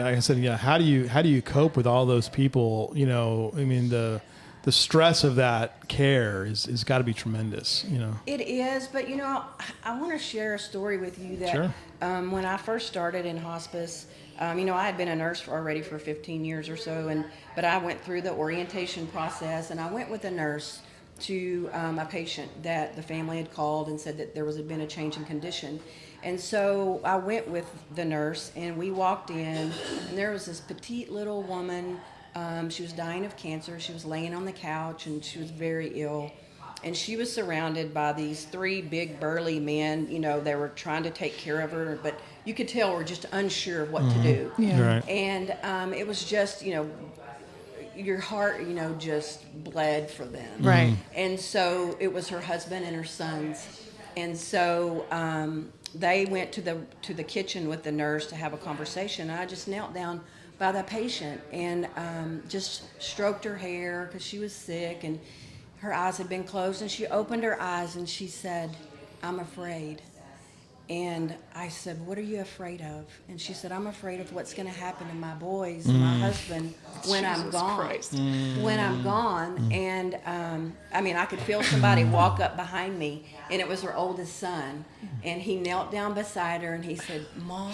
like I said, yeah, how do you cope with all those people? You know, I mean, the stress of that care is got to be tremendous. You know, It is, but you know, I want to share a story with you that Sure. When I first started in hospice, you know, I had been a nurse already for 15 years or so, but I went through the orientation process, and I went with a nurse to a patient that the family had called and said that there had been a change in condition. And so I went with the nurse, and we walked in, and there was this petite little woman. She was dying of cancer. She was laying on the couch, and she was very ill. And she was surrounded by these three big burly men. You know, they were trying to take care of her, but you could tell we're just unsure of what to do. Yeah. right? And it was just, you know, your heart, you know, just bled for them. Right. And so it was her husband and her sons. And so they went to the kitchen with the nurse to have a conversation. I just knelt down by the patient and just stroked her hair because she was sick and her eyes had been closed. And she opened her eyes and she said, "I'm afraid." And I said, "What are you afraid of?" And she said, "I'm afraid of what's going to happen to my boys and my husband when I'm gone." Christ. When I'm gone. And I mean, I could feel somebody walk up behind me, and it was her oldest son. And he knelt down beside her and he said, "Mom,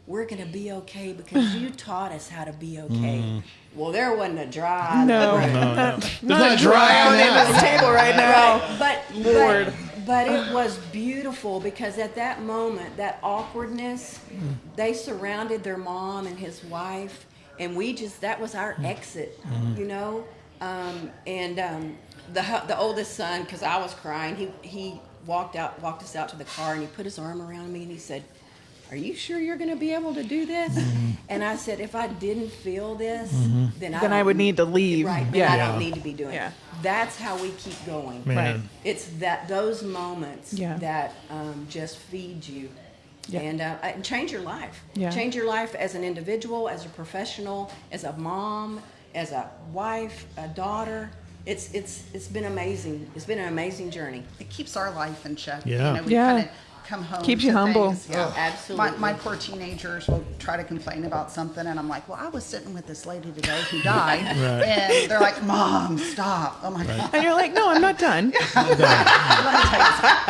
we're going to be okay because you taught us how to be okay." Well, there wasn't a dry. No. There's not a dry on on that. this table right now. Right. But it was beautiful because at that moment, that awkwardness, they surrounded their mom and his wife, and that was our exit, you know. The oldest son, because I was crying, he walked us out to the car, and he put his arm around me and he said, "Are you sure you're going to be able to do this?" And I said, "If I didn't feel this, then I would need to leave. Right, then Yeah. I don't need to be doing Yeah. it." That's how we keep going. Man. Right. It's those moments Yeah. that just feed you. Yeah. And change your life. Yeah. Change your life as an individual, as a professional, as a mom, as a wife, a daughter. It's been amazing. It's been an amazing journey. It keeps our life in check. Yeah. You know, we Yeah. kind of come home. Keeps to you humble. things. Yeah. Absolutely. My poor teenagers will try to complain about something, and I'm like, "Well, I was sitting with this lady today who died," Right. and they're like, "Mom, stop!" Oh my God. And you're like, no, I'm not done. Let me tell you something.